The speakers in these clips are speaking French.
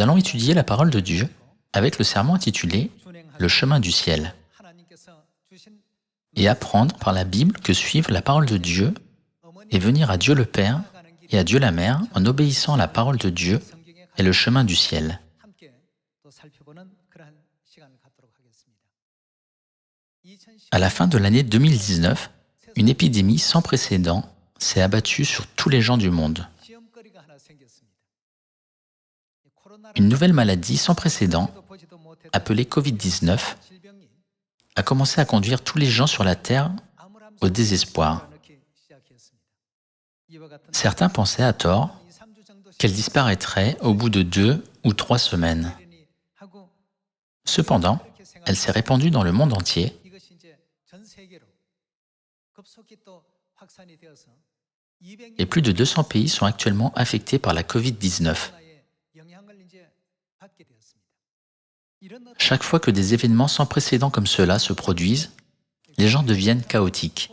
nous allons étudier la parole de Dieu avec le sermon intitulé « Le chemin du ciel » et apprendre par la Bible que suivre la parole de Dieu et venir à Dieu le Père et à Dieu la Mère en obéissant à la parole de Dieu est le chemin du ciel. À la fin de l'année 2019, une épidémie sans précédent s'est abattue sur tous les gens du monde. Une nouvelle maladie sans précédent, appelée Covid-19, a commencé à conduire tous les gens sur la Terre au désespoir. Certains pensaient à tort qu'elle disparaîtrait au bout de 2 ou 3 semaines. Cependant, elle s'est répandue dans le monde entier et plus de 200 pays sont actuellement affectés par la Covid-19. Chaque fois que des événements sans précédent comme cela se produisent, les gens deviennent chaotiques.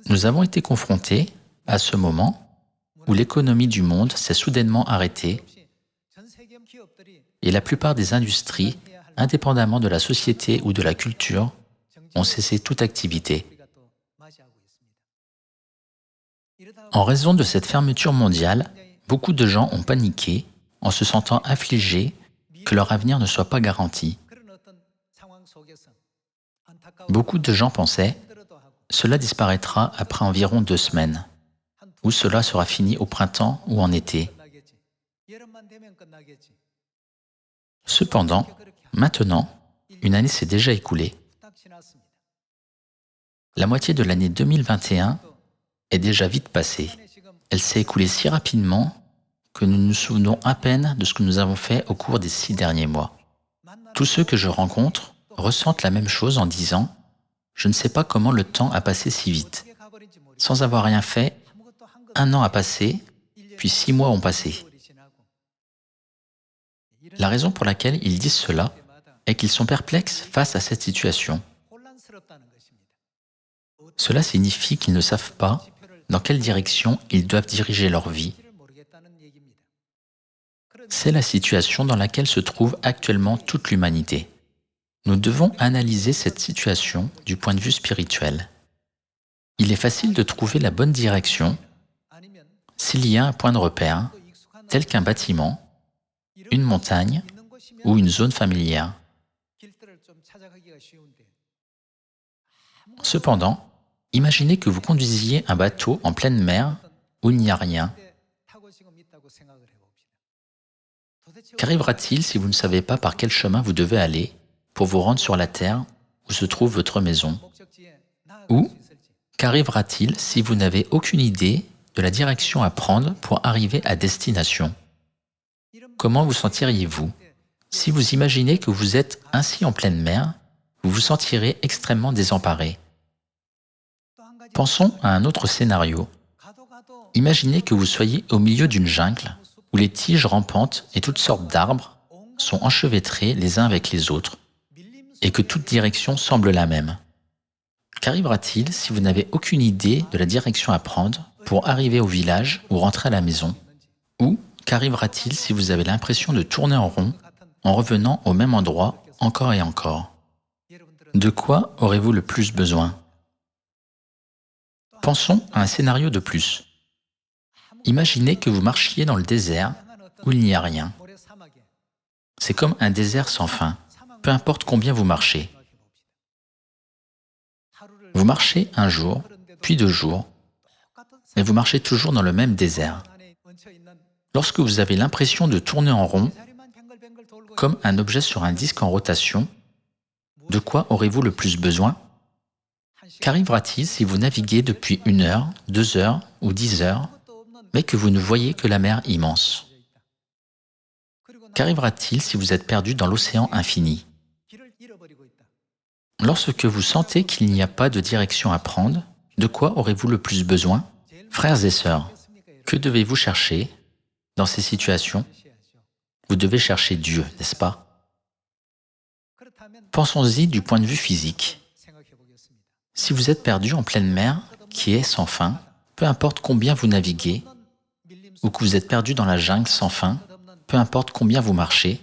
Nous avons été confrontés à ce moment où l'économie du monde s'est soudainement arrêtée et la plupart des industries, indépendamment de la société ou de la culture, ont cessé toute activité. En raison de cette fermeture mondiale, beaucoup de gens ont paniqué en se sentant affligés que leur avenir ne soit pas garanti. Beaucoup de gens pensaient « cela disparaîtra après environ 2 semaines » ou « cela sera fini au printemps ou en été ». Cependant, maintenant, une année s'est déjà écoulée. La moitié de l'année 2021 est déjà vite passée. Elle s'est écoulée si rapidement que nous nous souvenons à peine de ce que nous avons fait au cours des 6 derniers mois. Tous ceux que je rencontre ressentent la même chose en disant « Je ne sais pas comment le temps a passé si vite. Sans avoir rien fait, 1 an a passé, puis 6 mois ont passé. » La raison pour laquelle ils disent cela est qu'ils sont perplexes face à cette situation. Cela signifie qu'ils ne savent pas dans quelle direction ils doivent diriger leur vie. C'est la situation dans laquelle se trouve actuellement toute l'humanité. Nous devons analyser cette situation du point de vue spirituel. Il est facile de trouver la bonne direction s'il y a un point de repère, tel qu'un bâtiment, une montagne ou une zone familière. Cependant, imaginez que vous conduisiez un bateau en pleine mer où il n'y a rien. Qu'arrivera-t-il si vous ne savez pas par quel chemin vous devez aller pour vous rendre sur la terre où se trouve votre maison? Ou qu'arrivera-t-il si vous n'avez aucune idée de la direction à prendre pour arriver à destination? Comment vous sentiriez-vous? Si vous imaginez que vous êtes ainsi en pleine mer, vous vous sentirez extrêmement désemparé. Pensons à un autre scénario. Imaginez que vous soyez au milieu d'une jungle où les tiges rampantes et toutes sortes d'arbres sont enchevêtrés les uns avec les autres et que toute direction semble la même. Qu'arrivera-t-il si vous n'avez aucune idée de la direction à prendre pour arriver au village ou rentrer à la maison? Ou qu'arrivera-t-il si vous avez l'impression de tourner en rond en revenant au même endroit encore et encore? De quoi aurez-vous le plus besoin? Pensons à un scénario de plus. Imaginez que vous marchiez dans le désert où il n'y a rien. C'est comme un désert sans fin, peu importe combien vous marchez. Vous marchez un jour, puis 2 jours, mais vous marchez toujours dans le même désert. Lorsque vous avez l'impression de tourner en rond, comme un objet sur un disque en rotation, de quoi aurez-vous le plus besoin? Qu'arrivera-t-il si vous naviguez depuis 1 heure, 2 heures ou 10 heures, mais que vous ne voyez que la mer immense? Qu'arrivera-t-il si vous êtes perdu dans l'océan infini? Lorsque vous sentez qu'il n'y a pas de direction à prendre, de quoi aurez-vous le plus besoin? Frères et sœurs, que devez-vous chercher dans ces situations? Vous devez chercher Dieu, n'est-ce pas? Pensons-y du point de vue physique. Si vous êtes perdu en pleine mer, qui est sans fin, peu importe combien vous naviguez, ou que vous êtes perdu dans la jungle sans fin, peu importe combien vous marchez,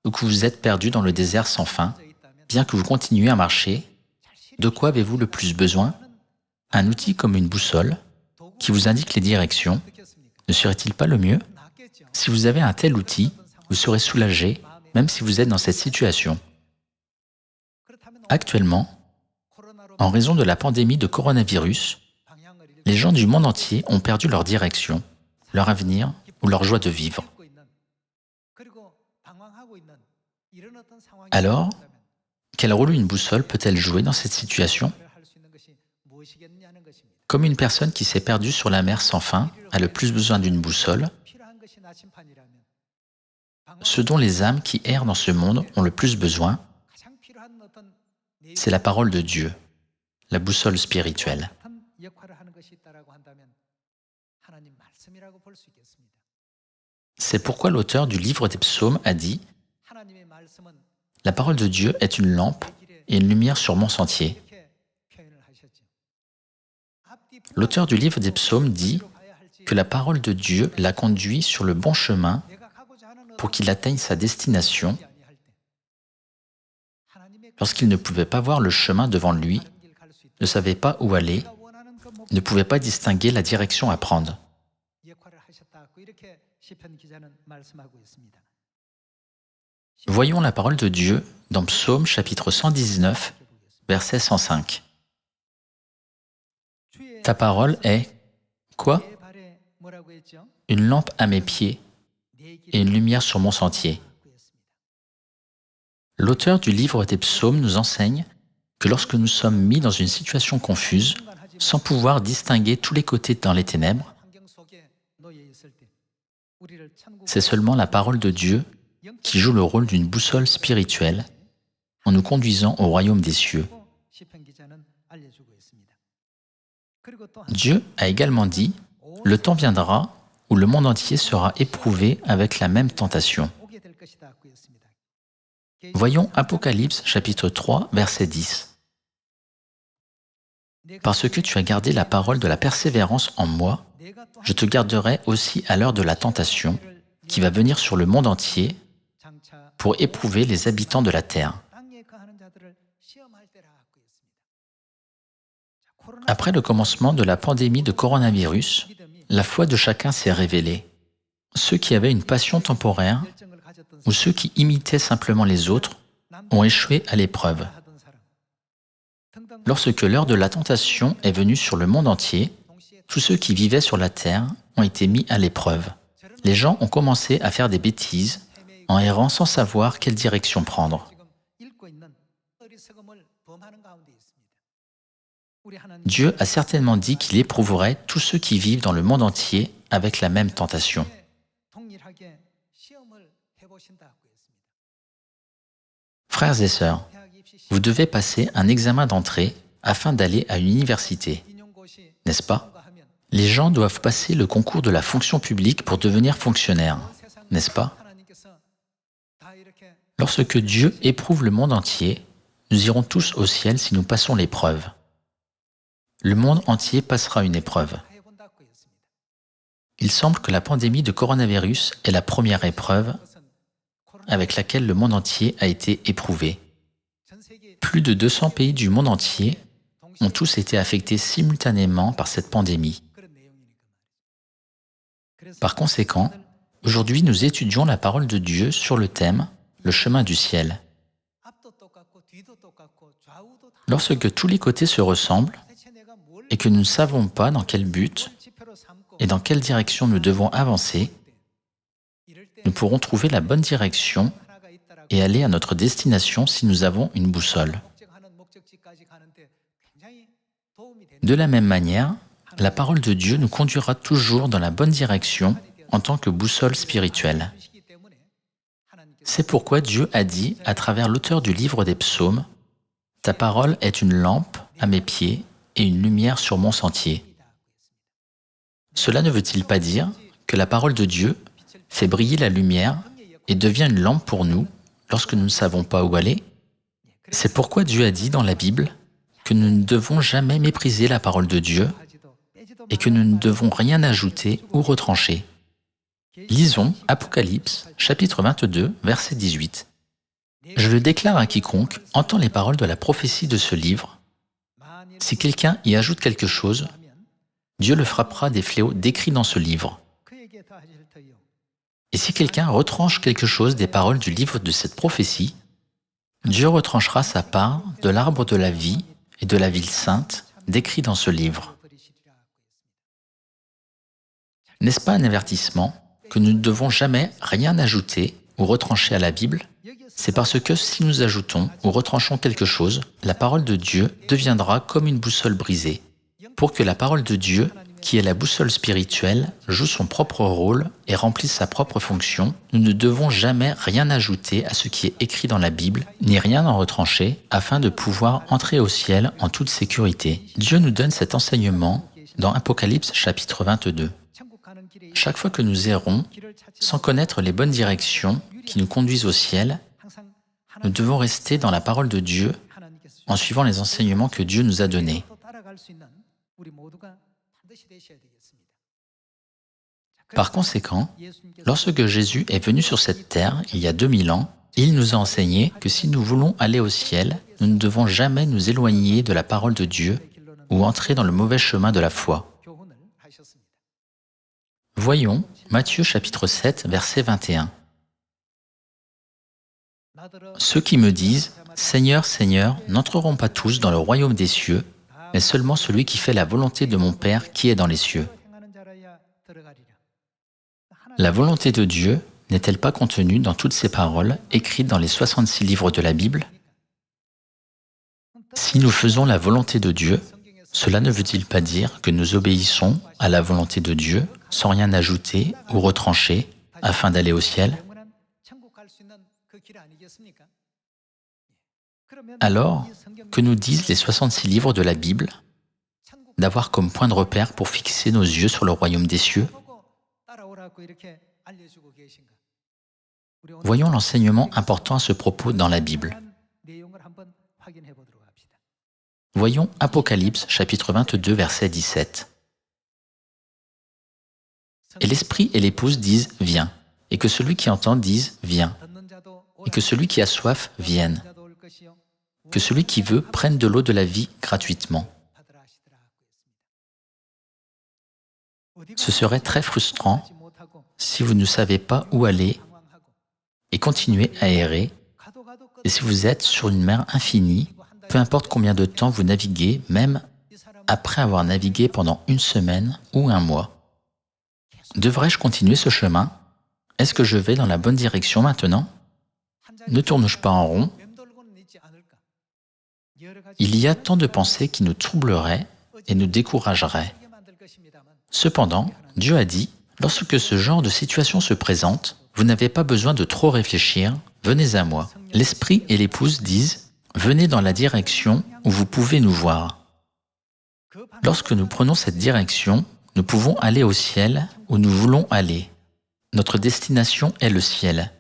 ou que vous êtes perdu dans le désert sans fin, bien que vous continuez à marcher, de quoi avez-vous le plus besoin? Un outil comme une boussole, qui vous indique les directions, ne serait-il pas le mieux? Si vous avez un tel outil, vous serez soulagé, même si vous êtes dans cette situation. Actuellement, en raison de la pandémie de coronavirus, les gens du monde entier ont perdu leur direction, leur avenir ou leur joie de vivre. Alors, quel rôle une boussole peut-elle jouer dans cette situation? Comme une personne qui s'est perdue sur la mer sans fin a le plus besoin d'une boussole, ce dont les âmes qui errent dans ce monde ont le plus besoin, c'est la parole de Dieu, la boussole spirituelle. C'est pourquoi l'auteur du livre des psaumes a dit « La parole de Dieu est une lampe et une lumière sur mon sentier. » L'auteur du livre des psaumes dit que la parole de Dieu l'a conduit sur le bon chemin pour qu'il atteigne sa destination lorsqu'il ne pouvait pas voir le chemin devant lui, ne savait pas où aller, ne pouvait pas distinguer la direction à prendre. Voyons la parole de Dieu dans Psaume chapitre 119, verset 105. Ta parole est, quoi? Une lampe à mes pieds et une lumière sur mon sentier. L'auteur du livre des psaumes nous enseigne que lorsque nous sommes mis dans une situation confuse, sans pouvoir distinguer tous les côtés dans les ténèbres, c'est seulement la parole de Dieu qui joue le rôle d'une boussole spirituelle en nous conduisant au royaume des cieux. Dieu a également dit « Le temps viendra où le monde entier sera éprouvé avec la même tentation. » Voyons Apocalypse chapitre 3, verset 10. « Parce que tu as gardé la parole de la persévérance en moi, je te garderai aussi à l'heure de la tentation qui va venir sur le monde entier pour éprouver les habitants de la terre. » Après le commencement de la pandémie de coronavirus, la foi de chacun s'est révélée. Ceux qui avaient une passion temporaire ou ceux qui imitaient simplement les autres ont échoué à l'épreuve. Lorsque l'heure de la tentation est venue sur le monde entier, tous ceux qui vivaient sur la terre ont été mis à l'épreuve. Les gens ont commencé à faire des bêtises en errant sans savoir quelle direction prendre. Dieu a certainement dit qu'il éprouverait tous ceux qui vivent dans le monde entier avec la même tentation. Frères et sœurs, vous devez passer un examen d'entrée afin d'aller à une université, n'est-ce pas? Les gens doivent passer le concours de la fonction publique pour devenir fonctionnaire, n'est-ce pas? Lorsque Dieu éprouve le monde entier, nous irons tous au ciel si nous passons l'épreuve. Le monde entier passera une épreuve. Il semble que la pandémie de coronavirus est la première épreuve avec laquelle le monde entier a été éprouvé. Plus de 200 pays du monde entier ont tous été affectés simultanément par cette pandémie. Par conséquent, aujourd'hui nous étudions la parole de Dieu sur le thème « Le chemin du ciel ». Lorsque tous les côtés se ressemblent et que nous ne savons pas dans quel but et dans quelle direction nous devons avancer, nous pourrons trouver la bonne direction et aller à notre destination si nous avons une boussole. De la même manière, la parole de Dieu nous conduira toujours dans la bonne direction en tant que boussole spirituelle. C'est pourquoi Dieu a dit, à travers l'auteur du livre des psaumes, « Ta parole est une lampe à mes pieds et une lumière sur mon sentier. » Cela ne veut-il pas dire que la parole de Dieu fait briller la lumière et devient une lampe pour nous lorsque nous ne savons pas où aller? C'est pourquoi Dieu a dit dans la Bible que nous ne devons jamais mépriser la parole de Dieu et que nous ne devons rien ajouter ou retrancher. Lisons Apocalypse, chapitre 22, verset 18. Je le déclare à quiconque entend les paroles de la prophétie de ce livre. Si quelqu'un y ajoute quelque chose, Dieu le frappera des fléaux décrits dans ce livre. Et si quelqu'un retranche quelque chose des paroles du livre de cette prophétie, Dieu retranchera sa part de l'arbre de la vie et de la ville sainte décrits dans ce livre. N'est-ce pas un avertissement que nous ne devons jamais rien ajouter ou retrancher à la Bible? C'est parce que si nous ajoutons ou retranchons quelque chose, la parole de Dieu deviendra comme une boussole brisée. Pour que la parole de Dieu, qui est la boussole spirituelle, joue son propre rôle et remplisse sa propre fonction, nous ne devons jamais rien ajouter à ce qui est écrit dans la Bible, ni rien en retrancher, afin de pouvoir entrer au ciel en toute sécurité. Dieu nous donne cet enseignement dans Apocalypse chapitre 22. Chaque fois que nous errons, sans connaître les bonnes directions qui nous conduisent au ciel, nous devons rester dans la parole de Dieu en suivant les enseignements que Dieu nous a donnés. Par conséquent, lorsque Jésus est venu sur cette terre il y a 2000 ans, il nous a enseigné que si nous voulons aller au ciel, nous ne devons jamais nous éloigner de la parole de Dieu ou entrer dans le mauvais chemin de la foi. Voyons Matthieu chapitre 7, verset 21. Ceux qui me disent « Seigneur, Seigneur » n'entreront pas tous dans le royaume des cieux, mais seulement celui qui fait la volonté de mon Père qui est dans les cieux. La volonté de Dieu n'est-elle pas contenue dans toutes ces paroles écrites dans les 66 livres de la Bible? Si nous faisons la volonté de Dieu, cela ne veut-il pas dire que nous obéissons à la volonté de Dieu sans rien ajouter ou retrancher afin d'aller au ciel? Alors, que nous disent les 66 livres de la Bible? D'avoir comme point de repère pour fixer nos yeux sur le royaume des cieux? Voyons l'enseignement important à ce propos dans la Bible. Voyons Apocalypse chapitre 22 verset 17. Et l'Esprit et l'épouse disent « Viens », et que celui qui entend dise « Viens », et que celui qui a soif vienne, que celui qui veut prenne de l'eau de la vie gratuitement. Ce serait très frustrant si vous ne savez pas où aller et continuez à errer, et si vous êtes sur une mer infinie, peu importe combien de temps vous naviguez, même après avoir navigué pendant une semaine ou un mois. Devrais-je continuer ce chemin? Est-ce que je vais dans la bonne direction maintenant? Ne tourne-je pas en rond? Il y a tant de pensées qui nous troubleraient et nous décourageraient. Cependant, Dieu a dit, lorsque ce genre de situation se présente, vous n'avez pas besoin de trop réfléchir, venez à moi. L'Esprit et l'épouse disent, venez dans la direction où vous pouvez nous voir. Lorsque nous prenons cette direction, nous pouvons aller au ciel où nous voulons aller. Notre destination est le ciel.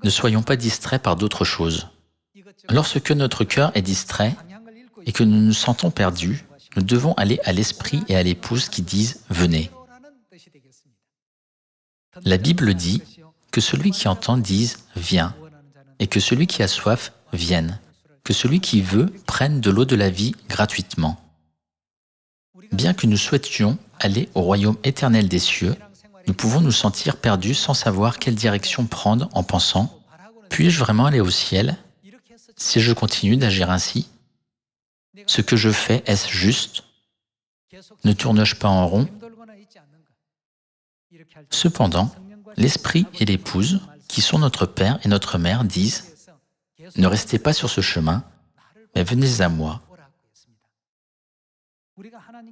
Ne soyons pas distraits par d'autres choses. Lorsque notre cœur est distrait et que nous nous sentons perdus, nous devons aller à l'Esprit et à l'épouse qui disent « Venez ». La Bible dit que celui qui entend dise « Viens » et que celui qui a soif vienne, que celui qui veut prenne de l'eau de la vie gratuitement. Bien que nous souhaitions aller au royaume éternel des cieux, nous pouvons nous sentir perdus sans savoir quelle direction prendre en pensant « Puis-je vraiment aller au ciel si je continue d'agir ainsi? Ce que je fais, est-ce juste? Ne tourne-je pas en rond ?» Cependant, l'Esprit et l'épouse, qui sont notre Père et notre Mère, disent « Ne restez pas sur ce chemin, mais venez à moi. »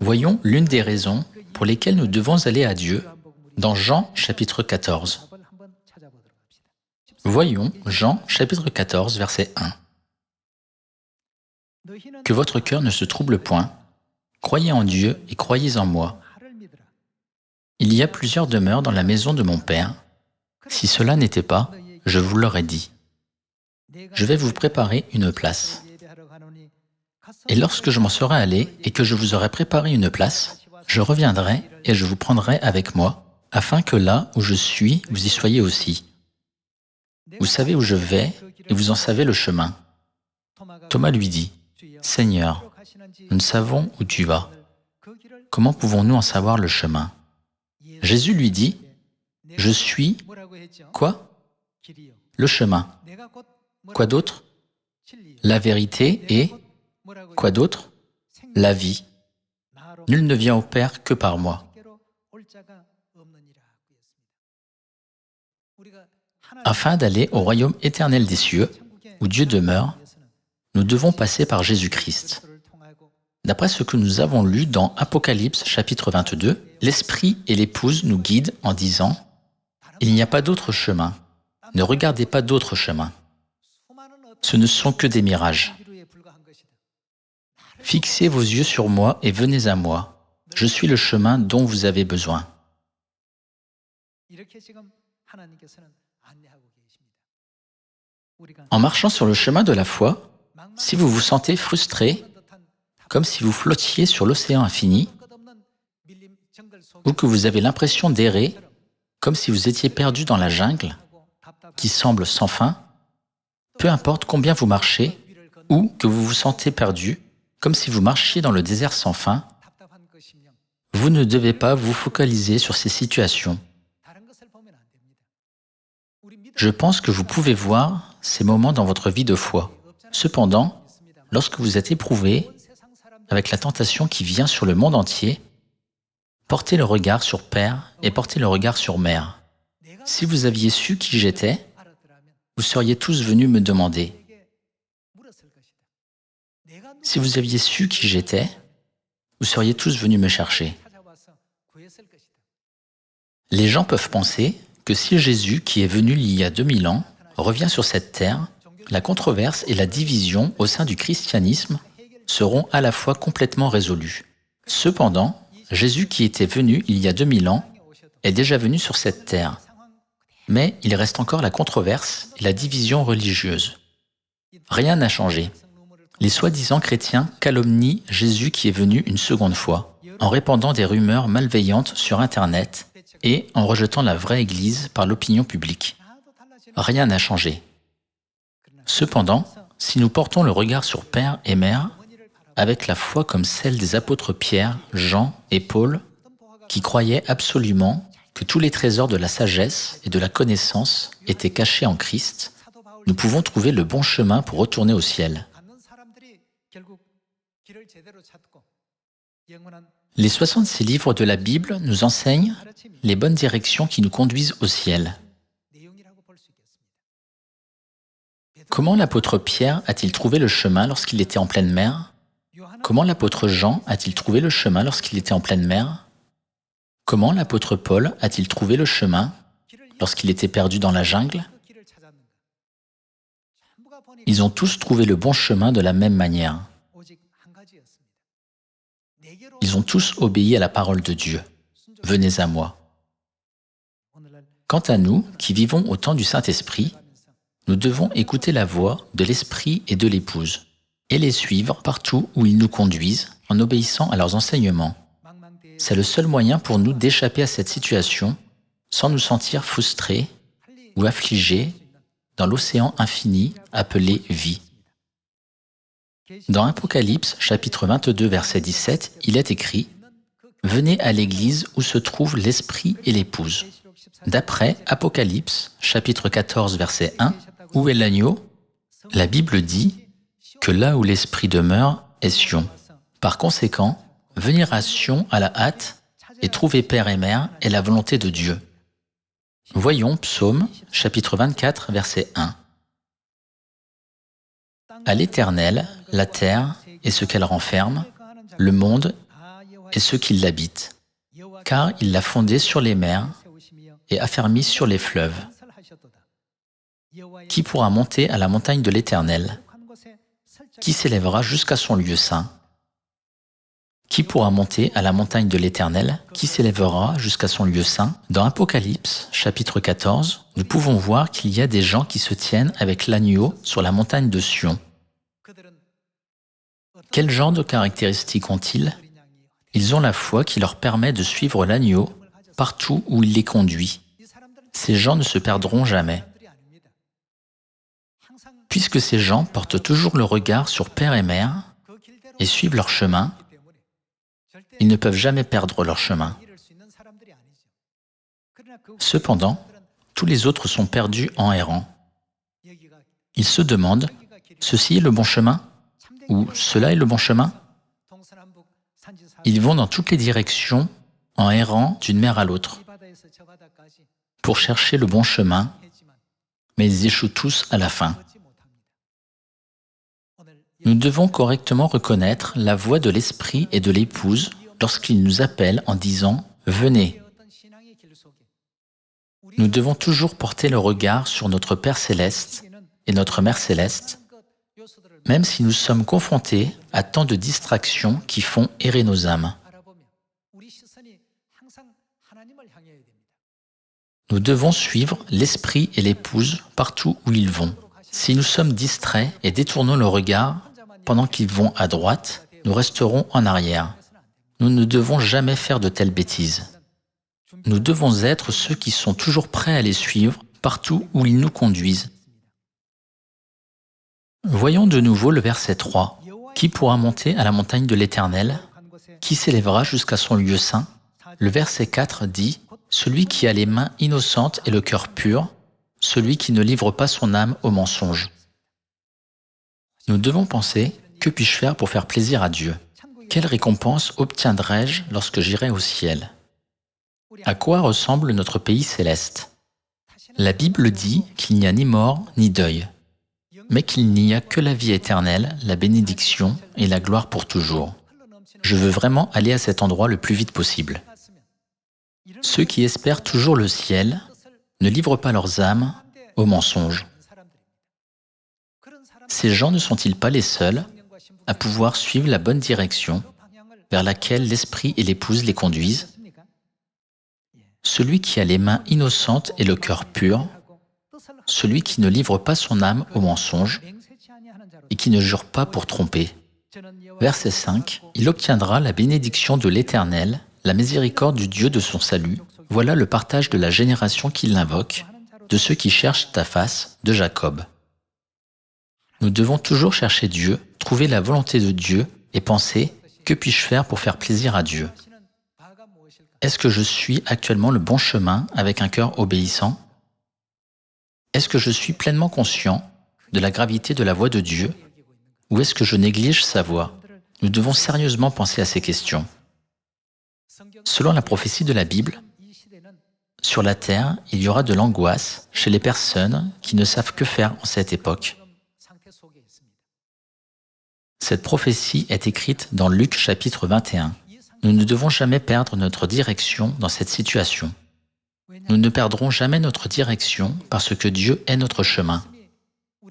Voyons l'une des raisons pour lesquelles nous devons aller à Dieu dans Jean chapitre 14. Voyons Jean chapitre 14 verset 1. Que votre cœur ne se trouble point, croyez en Dieu et croyez en moi. Il y a plusieurs demeures dans la maison de mon Père. Si cela n'était pas, je vous l'aurais dit. Je vais vous préparer une place. Et lorsque je m'en serai allé et que je vous aurai préparé une place, je reviendrai et je vous prendrai avec moi, afin que là où je suis, vous y soyez aussi. Vous savez où je vais et vous en savez le chemin. Thomas lui dit, « Seigneur, nous savons où tu vas. Comment pouvons-nous en savoir le chemin ?» Jésus lui dit, « Je suis quoi? Le chemin. Quoi d'autre? La vérité et quoi d'autre? La vie. Nul ne vient au Père que par moi. » Afin d'aller au royaume éternel des cieux, où Dieu demeure, nous devons passer par Jésus-Christ. D'après ce que nous avons lu dans Apocalypse chapitre 22, l'Esprit et l'Épouse nous guident en disant « Il n'y a pas d'autre chemin, ne regardez pas d'autre chemin. Ce ne sont que des mirages. Fixez vos yeux sur moi et venez à moi. Je suis le chemin dont vous avez besoin. » En marchant sur le chemin de la foi, si vous vous sentez frustré, comme si vous flottiez sur l'océan infini, ou que vous avez l'impression d'errer, comme si vous étiez perdu dans la jungle, qui semble sans fin, peu importe combien vous marchez, ou que vous vous sentez perdu, comme si vous marchiez dans le désert sans fin, vous ne devez pas vous focaliser sur ces situations. Je pense que vous pouvez voir ces moments dans votre vie de foi. Cependant, lorsque vous êtes éprouvé, avec la tentation qui vient sur le monde entier, portez le regard sur Père et portez le regard sur Mère. Si vous aviez su qui j'étais, vous seriez tous venus me demander. Si vous aviez su qui j'étais, vous seriez tous venus me chercher. Les gens peuvent penser que si Jésus, qui est venu il y a 2000 ans, revient sur cette terre, la controverse et la division au sein du christianisme seront à la fois complètement résolues. Cependant, Jésus qui était venu il y a 2000 ans est déjà venu sur cette terre. Mais il reste encore la controverse et la division religieuse. Rien n'a changé. Les soi-disant chrétiens calomnient Jésus qui est venu une seconde fois, en répandant des rumeurs malveillantes sur Internet et en rejetant la vraie Église par l'opinion publique. Rien n'a changé. Cependant, si nous portons le regard sur Père et Mère, avec la foi comme celle des apôtres Pierre, Jean et Paul, qui croyaient absolument que tous les trésors de la sagesse et de la connaissance étaient cachés en Christ, nous pouvons trouver le bon chemin pour retourner au ciel. Les 66 livres de la Bible nous enseignent les bonnes directions qui nous conduisent au ciel. Comment l'apôtre Pierre a-t-il trouvé le chemin lorsqu'il était en pleine mer? Comment l'apôtre Jean a-t-il trouvé le chemin lorsqu'il était en pleine mer? Comment l'apôtre Paul a-t-il trouvé le chemin lorsqu'il était perdu dans la jungle? Ils ont tous trouvé le bon chemin de la même manière. Ils ont tous obéi à la parole de Dieu. « Venez à moi ». Quant à nous, qui vivons au temps du Saint-Esprit, nous devons écouter la voix de l'Esprit et de l'Épouse, et les suivre partout où ils nous conduisent en obéissant à leurs enseignements. C'est le seul moyen pour nous d'échapper à cette situation sans nous sentir frustrés ou affligés dans l'océan infini appelé vie. Dans Apocalypse, chapitre 22, verset 17, il est écrit « Venez à l'église où se trouvent l'Esprit et l'Épouse ». D'après Apocalypse, chapitre 14, verset 1, « Où est l'agneau ?» La Bible dit que là où l'Esprit demeure est Sion. Par conséquent, venir à Sion à la hâte et trouver Père et Mère est la volonté de Dieu. Voyons Psaume, chapitre 24, verset 1. À l'Éternel, la terre et ce qu'elle renferme, le monde et ceux qui l'habitent, car il l'a fondée sur les mers et affermi sur les fleuves. Qui pourra monter à la montagne de l'Éternel? Qui s'élèvera jusqu'à son lieu saint? Qui pourra monter à la montagne de l'Éternel? Qui s'élèvera jusqu'à son lieu saint? Dans Apocalypse, chapitre 14, nous pouvons voir qu'il y a des gens qui se tiennent avec l'agneau sur la montagne de Sion. Quel genre de caractéristiques ont-ils? Ils ont la foi qui leur permet de suivre l'agneau partout où il les conduit. Ces gens ne se perdront jamais. Puisque ces gens portent toujours le regard sur Père et Mère et suivent leur chemin, ils ne peuvent jamais perdre leur chemin. Cependant, tous les autres sont perdus en errant. Ils se demandent, ceci est le bon chemin ou cela est le bon chemin? Ils vont dans toutes les directions en errant d'une mer à l'autre pour chercher le bon chemin, mais ils échouent tous à la fin. Nous devons correctement reconnaître la voix de l'esprit et de l'épouse lorsqu'il nous appelle en disant « Venez ». Nous devons toujours porter le regard sur notre Père Céleste et notre Mère Céleste, même si nous sommes confrontés à tant de distractions qui font errer nos âmes. Nous devons suivre l'esprit et l'épouse partout où ils vont. Si nous sommes distraits et détournons le regard pendant qu'ils vont à droite, nous resterons en arrière. Nous ne devons jamais faire de telles bêtises. Nous devons être ceux qui sont toujours prêts à les suivre partout où ils nous conduisent. Voyons de nouveau le verset 3. Qui pourra monter à la montagne de l'Éternel? Qui s'élèvera jusqu'à son lieu saint? Le verset 4 dit « Celui qui a les mains innocentes et le cœur pur, celui qui ne livre pas son âme au mensonge. » Nous devons penser « Que puis-je faire pour faire plaisir à Dieu? Quelle récompense obtiendrai-je lorsque j'irai au ciel? » À quoi ressemble notre pays céleste? La Bible dit qu'il n'y a ni mort ni deuil, mais qu'il n'y a que la vie éternelle, la bénédiction et la gloire pour toujours. Je veux vraiment aller à cet endroit le plus vite possible. Ceux qui espèrent toujours le ciel ne livrent pas leurs âmes au mensonge. Ces gens ne sont-ils pas les seuls à pouvoir suivre la bonne direction vers laquelle l'esprit et l'épouse les conduisent? Celui qui a les mains innocentes et le cœur pur, celui qui ne livre pas son âme au mensonge et qui ne jure pas pour tromper. Verset 5, « Il obtiendra la bénédiction de l'Éternel, la miséricorde du Dieu de son salut. Voilà le partage de la génération qui l'invoque, de ceux qui cherchent ta face, de Jacob. » Nous devons toujours chercher Dieu, trouver la volonté de Dieu et penser « Que puis-je faire pour faire plaisir à Dieu ?» Est-ce que je suis actuellement le bon chemin avec un cœur obéissant? Est-ce que je suis pleinement conscient de la gravité de la voix de Dieu ou est-ce que je néglige sa voix? Nous devons sérieusement penser à ces questions. Selon la prophétie de la Bible, sur la terre, il y aura de l'angoisse chez les personnes qui ne savent que faire en cette époque. Cette prophétie est écrite dans Luc chapitre 21. Nous ne devons jamais perdre notre direction dans cette situation. Nous ne perdrons jamais notre direction parce que Dieu est notre chemin.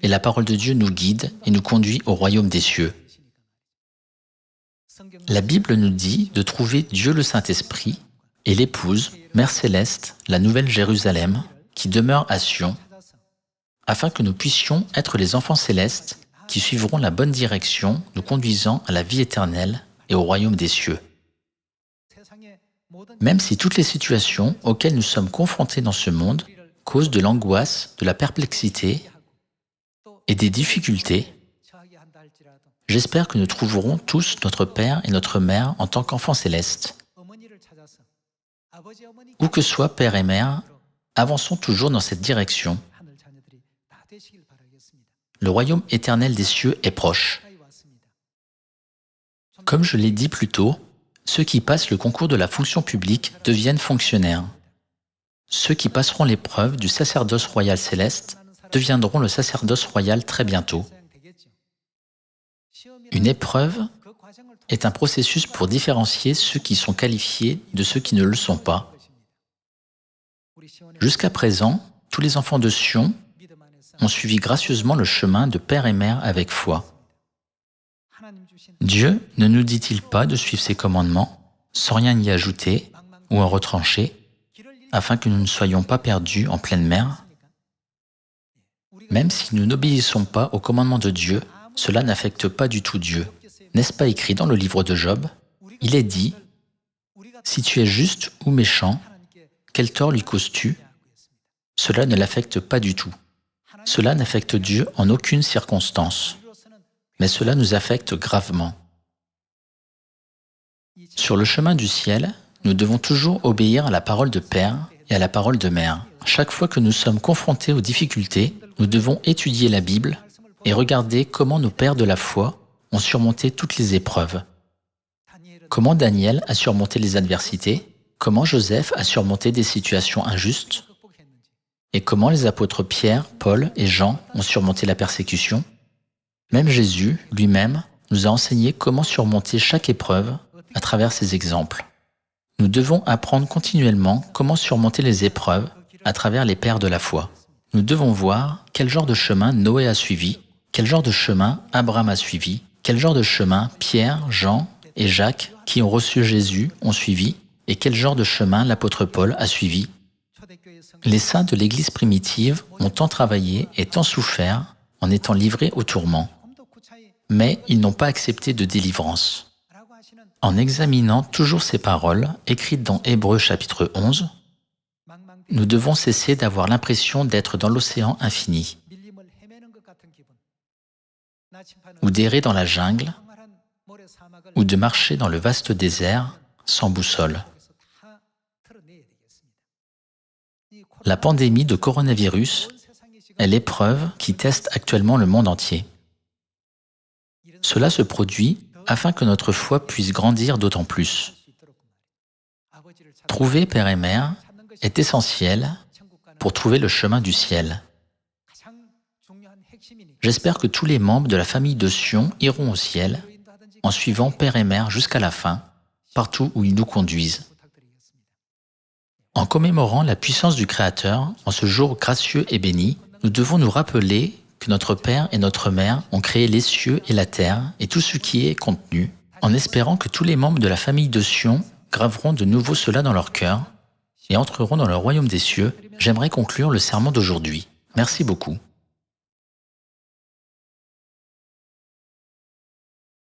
Et la parole de Dieu nous guide et nous conduit au royaume des cieux. La Bible nous dit de trouver Dieu le Saint-Esprit et l'épouse, Mère Céleste, la Nouvelle Jérusalem, qui demeure à Sion, afin que nous puissions être les enfants célestes qui suivront la bonne direction, nous conduisant à la vie éternelle et au royaume des cieux. Même si toutes les situations auxquelles nous sommes confrontés dans ce monde causent de l'angoisse, de la perplexité et des difficultés, j'espère que nous trouverons tous notre Père et notre Mère en tant qu'enfants célestes. Où que soient Père et Mère, avançons toujours dans cette direction. Le royaume éternel des cieux est proche. Comme je l'ai dit plus tôt, ceux qui passent le concours de la fonction publique deviennent fonctionnaires. Ceux qui passeront l'épreuve du sacerdoce royal céleste deviendront le sacerdoce royal très bientôt. Une épreuve est un processus pour différencier ceux qui sont qualifiés de ceux qui ne le sont pas. Jusqu'à présent, tous les enfants de Sion ont suivi gracieusement le chemin de Père et Mère avec foi. Dieu ne nous dit-il pas de suivre ses commandements sans rien y ajouter ou en retrancher, afin que nous ne soyons pas perdus en pleine mer? Même si nous n'obéissons pas aux commandements de Dieu, cela n'affecte pas du tout Dieu. N'est-ce pas écrit dans le livre de Job? Il est dit « Si tu es juste ou méchant, quel tort lui causes-tu? Cela ne l'affecte pas du tout. Cela n'affecte Dieu en aucune circonstance. Mais cela nous affecte gravement. Sur le chemin du ciel, nous devons toujours obéir à la parole de Père et à la parole de Mère. Chaque fois que nous sommes confrontés aux difficultés, nous devons étudier la Bible et regarder comment nos pères de la foi ont surmonté toutes les épreuves. Comment Daniel a surmonté les adversités, comment Joseph a surmonté des situations injustes, et comment les apôtres Pierre, Paul et Jean ont surmonté la persécution. Même Jésus, lui-même, nous a enseigné comment surmonter chaque épreuve à travers ces exemples. Nous devons apprendre continuellement comment surmonter les épreuves à travers les pères de la foi. Nous devons voir quel genre de chemin Noé a suivi, quel genre de chemin Abraham a suivi, quel genre de chemin Pierre, Jean et Jacques, qui ont reçu Jésus, ont suivi, et quel genre de chemin l'apôtre Paul a suivi. Les saints de l'Église primitive ont tant travaillé et tant souffert en étant livrés au tourment, mais ils n'ont pas accepté de délivrance. En examinant toujours ces paroles, écrites dans Hébreux chapitre 11, nous devons cesser d'avoir l'impression d'être dans l'océan infini, ou d'errer dans la jungle, ou de marcher dans le vaste désert sans boussole. La pandémie de coronavirus est l'épreuve qui teste actuellement le monde entier. Cela se produit afin que notre foi puisse grandir d'autant plus. Trouver Père et Mère est essentiel pour trouver le chemin du ciel. J'espère que tous les membres de la famille de Sion iront au ciel en suivant Père et Mère jusqu'à la fin, partout où ils nous conduisent. En commémorant la puissance du Créateur, en ce jour gracieux et béni, nous devons nous rappeler que notre Père et notre Mère ont créé les cieux et la terre et tout ce qui est contenu, en espérant que tous les membres de la famille de Sion graveront de nouveau cela dans leur cœur et entreront dans le royaume des cieux. J'aimerais conclure le sermon d'aujourd'hui. Merci beaucoup.